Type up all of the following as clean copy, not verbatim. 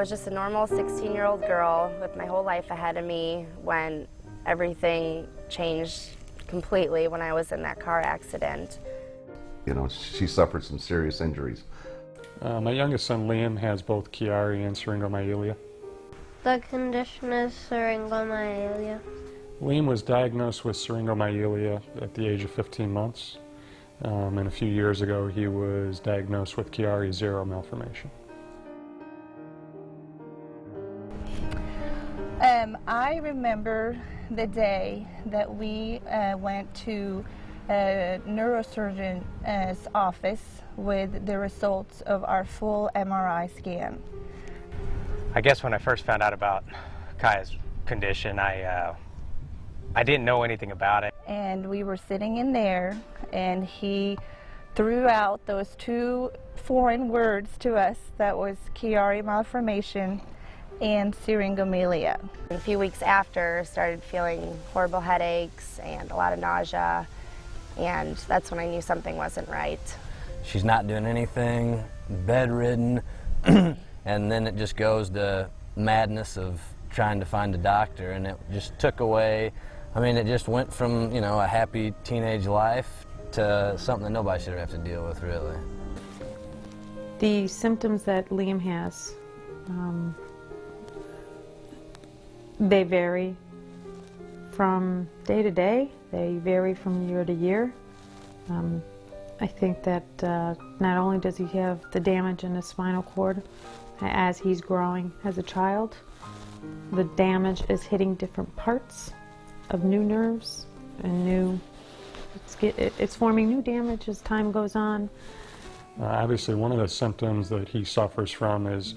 was just a normal 16-year-old girl with my whole life ahead of me when everything changed completely when I was in that car accident. You know, she suffered some serious injuries. My youngest son Liam has both Chiari and Syringomyelia. The condition is Syringomyelia. Liam was diagnosed with Syringomyelia at the age of 15 months. And a few years ago he was diagnosed with Chiari 0 malformation. I remember the day that we went to a neurosurgeon's office with the results of our full MRI scan. I guess when I first found out about Kaya's condition, I didn't know anything about it. And we were sitting in there, and he threw out those two foreign words to us. That was Chiari malformation and Syringomyelia. A few weeks after, started feeling horrible headaches and a lot of nausea, and that's when I knew something wasn't right. She's not doing anything, bedridden, and then it just goes to madness of trying to find a doctor, and it just took away, I mean, it just went from, you know, a happy teenage life to something that nobody should have to deal with, really. The symptoms that Liam has, they vary from day to day. They vary from year to year. I think that not only does he have the damage in his spinal cord as he's growing as a child, the damage is hitting different parts of new nerves and it's forming new damage as time goes on. Obviously one of the symptoms that he suffers from is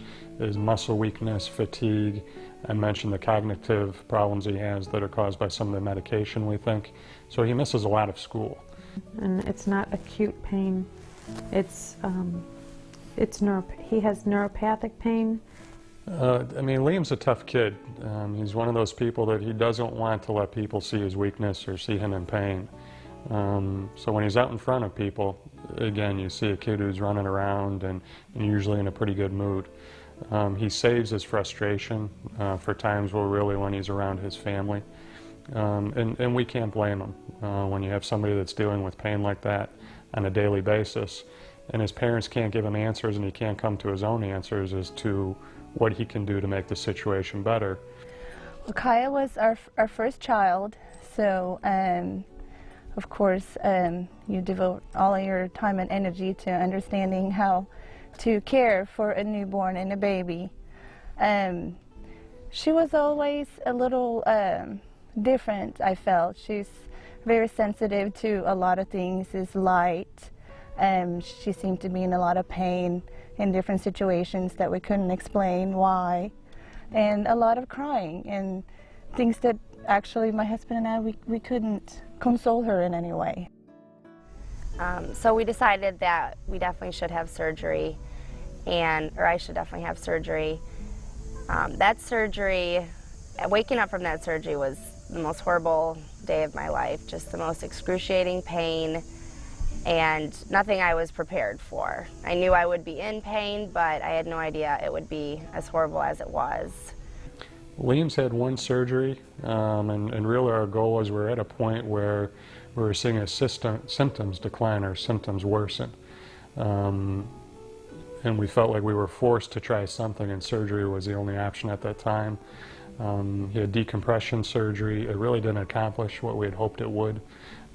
muscle weakness, fatigue. I mentioned the cognitive problems he has that are caused by some of the medication, we think. So he misses a lot of school. And it's not acute pain. He has neuropathic pain. I mean, Liam's a tough kid. He's one of those people that he doesn't want to let people see his weakness or see him in pain. So when he's out in front of people, again, you see a kid who's running around and usually in a pretty good mood. He saves his frustration for times when he's around his family. And we can't blame him when you have somebody that's dealing with pain like that on a daily basis, and his parents can't give him answers and he can't come to his own answers as to what he can do to make the situation better. Well, Kaya was our first child, so of course you devote all of your time and energy to understanding how to care for a newborn and a baby. She was always a little different, I felt. She's very sensitive to a lot of things, is light. She seemed to be in a lot of pain in different situations that we couldn't explain why. And a lot of crying and things that actually my husband and I, we couldn't console her in any way. So we decided that we definitely should have surgery, or I should definitely have surgery. That surgery, waking up from that surgery was the most horrible day of my life, just the most excruciating pain and nothing I was prepared for. I knew I would be in pain, but I had no idea it would be as horrible as it was. Liam's had one surgery, and really our goal was we're at a point where we're seeing his symptoms decline or symptoms worsen. And we felt like we were forced to try something, and surgery was the only option at that time. He had decompression surgery. It really didn't accomplish what we had hoped it would.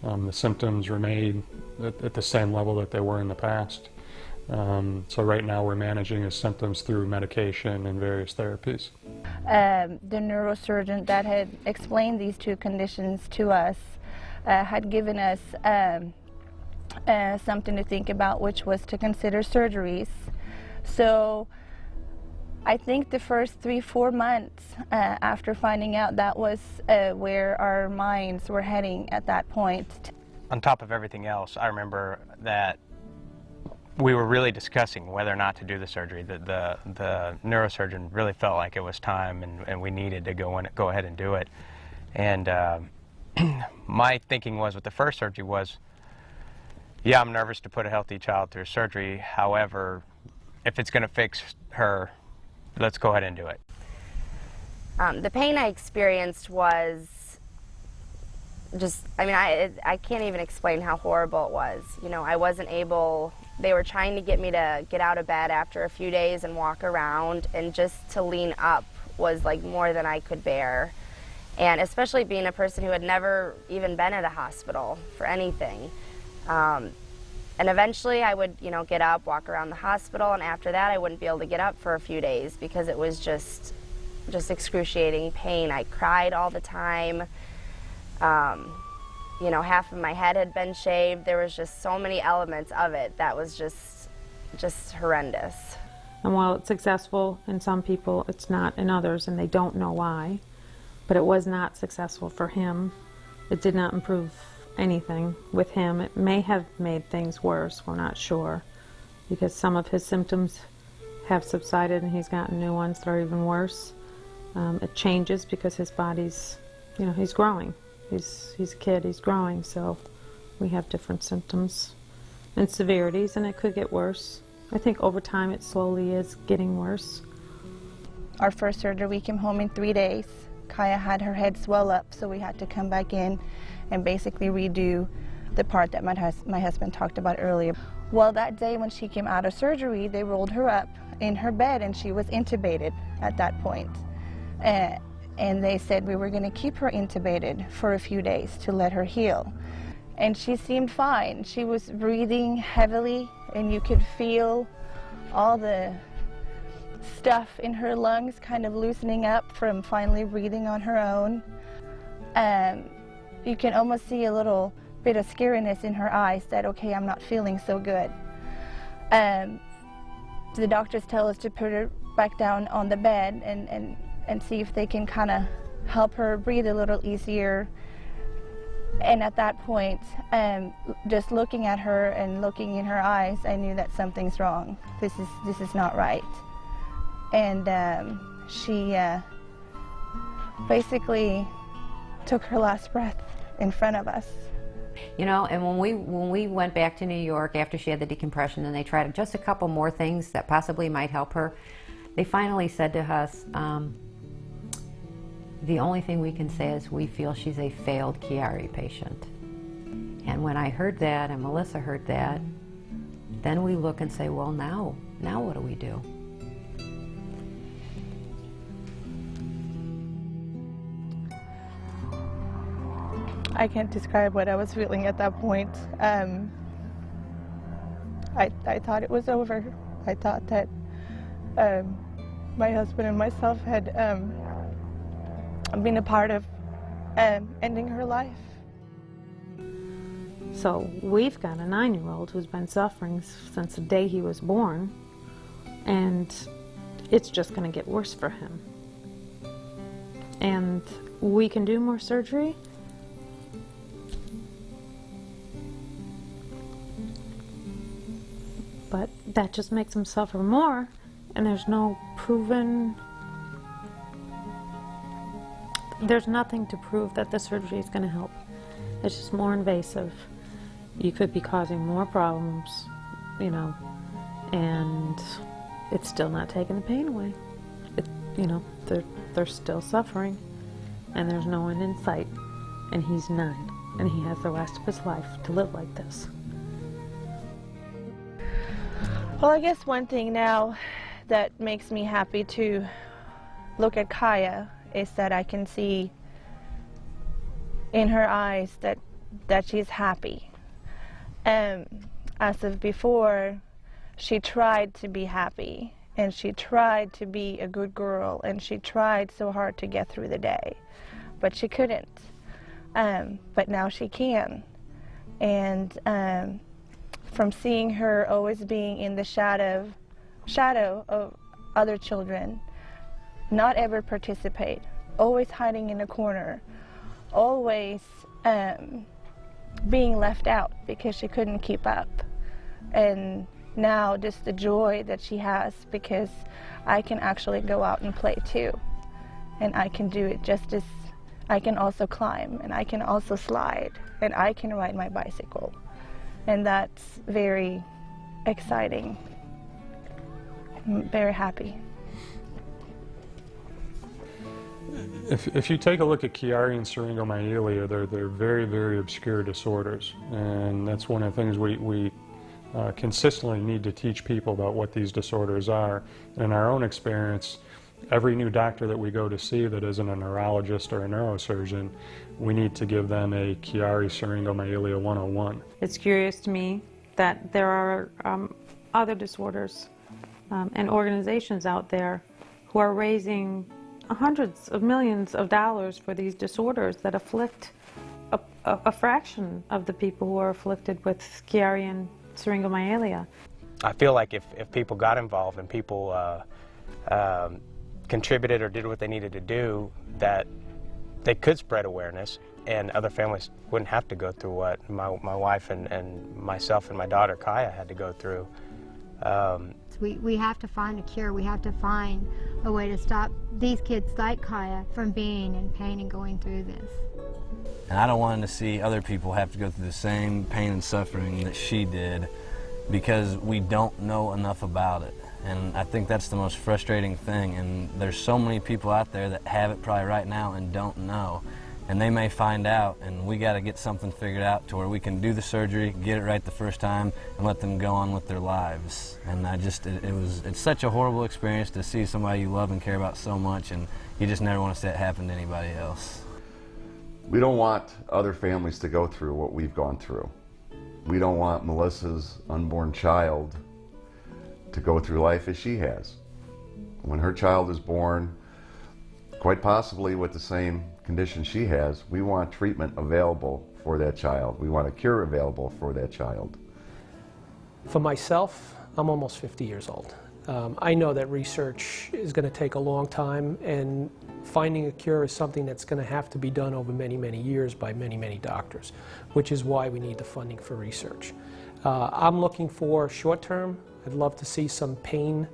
The symptoms remained at the same level that they were in the past. So right now we're managing his symptoms through medication and various therapies. The neurosurgeon that had explained these two conditions to us had given us something to think about, which was to consider surgeries. So I think the first 3-4 months after finding out, that was where our minds were heading at that point. On top of everything else, I remember that we were really discussing whether or not to do the surgery. The neurosurgeon really felt like it was time and we needed to go ahead and do it. And my thinking was with the first surgery was, yeah, I'm nervous to put a healthy child through surgery. However, if it's going to fix her let's go ahead and do it. The pain I experienced was just, I mean, I can't even explain how horrible it was. You know, I wasn't able, they were trying to get me to get out of bed after a few days and walk around, and just to lean up was like more than I could bear. And especially being a person who had never even been at a hospital for anything. And eventually I would, you know, get up, walk around the hospital, and after that I wouldn't be able to get up for a few days because it was just excruciating pain. I cried all the time. You know, half of my head had been shaved. There was just so many elements of it that was just horrendous. And while it's successful in some people, it's not in others, and they don't know why. But it was not successful for him. It did not improve anything with him. It may have made things worse, we're not sure, because some of his symptoms have subsided and he's gotten new ones that are even worse. It changes because his body's, you know, he's growing. He's a kid, he's growing, so we have different symptoms and severities, and it could get worse. I think over time it slowly is getting worse. Our first surgery, we came home in 3 days. Kaya had her head swell up, so we had to come back in and basically redo the part that my husband talked about earlier. Well, that day when she came out of surgery, they rolled her up in her bed and she was intubated at that point. And they said we were going to keep her intubated for a few days to let her heal. And she seemed fine. She was breathing heavily, and you could feel all the stuff in her lungs kind of loosening up from finally breathing on her own. You can almost see a little bit of scariness in her eyes that, okay, I'm not feeling so good. The doctors tell us to put her back down on the bed and see if they can kind of help her breathe a little easier. And at that point, just looking at her and looking in her eyes, I knew that something's wrong. This is not right. And she basically took her last breath in front of us. You know, and when we went back to New York after she had the decompression, and they tried just a couple more things that possibly might help her, they finally said to us, the only thing we can say is we feel she's a failed Chiari patient. And when I heard that, and Melissa heard that, then we look and say, well, now what do we do? I can't describe what I was feeling at that point. I thought it was over. I thought that my husband and myself had been a part of ending her life. So we've got a 9-year-old who's been suffering since the day he was born, and it's just going to get worse for him. And we can do more surgery, but that just makes him suffer more, and there's no proven, there's nothing to prove that the surgery is going to help. It's just more invasive. You could be causing more problems, you know, and it's still not taking the pain away. You know, they're still suffering, and there's no end in sight, and he's 9, and he has the rest of his life to live like this. Well, I guess one thing now that makes me happy to look at Kaya is that I can see in her eyes that she's happy. As of before, she tried to be happy, and she tried to be a good girl, and she tried so hard to get through the day, but she couldn't. But now she can. And from seeing her always being in the shadow of other children, not ever participate, always hiding in a corner, always being left out because she couldn't keep up. And now just the joy that she has because I can actually go out and play too. And I can do it just as I can also climb, and I can also slide, and I can ride my bicycle. And that's very exciting. I'm very happy. If you take a look at Chiari and Syringomyelia, they're very, very obscure disorders, and that's one of the things we consistently need to teach people about what these disorders are. And in our own experience, every new doctor that we go to see that isn't a neurologist or a neurosurgeon, we need to give them a Chiari Syringomyelia 101. It's curious to me that there are other disorders and organizations out there who are raising hundreds of millions of dollars for these disorders that afflict a fraction of the people who are afflicted with Chiari and Syringomyelia. I feel like if people got involved and people contributed or did what they needed to do, that they could spread awareness and other families wouldn't have to go through what my wife and myself and my daughter Kaya had to go through. We have to find a cure. We have to find a way to stop these kids like Kaya from being in pain and going through this. And I don't want to see other people have to go through the same pain and suffering that she did, because we don't know enough about it. And I think that's the most frustrating thing. And there's so many people out there that have it probably right now and don't know. And they may find out, and we got to get something figured out to where we can do the surgery, get it right the first time, and let them go on with their lives. And it's such a horrible experience to see somebody you love and care about so much, and you just never want to see it happen to anybody else. We don't want other families to go through what we've gone through. We don't want Melissa's unborn child to go through life as she has. When her child is born, quite possibly with the same condition she has, we want treatment available for that child. We want a cure available for that child. For myself, I'm almost 50 years old. I know that research is going to take a long time, and finding a cure is something that's going to have to be done over many, many years by many, many doctors, which is why we need the funding for research. I'm looking for short term. I'd love to see some pain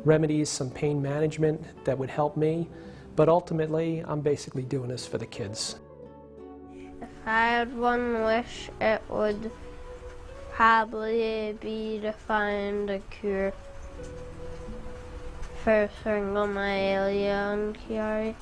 remedies, some pain management that would help me. But ultimately, I'm basically doing this for the kids. If I had one wish, it would probably be to find a cure for Syringomyelia and Chiari.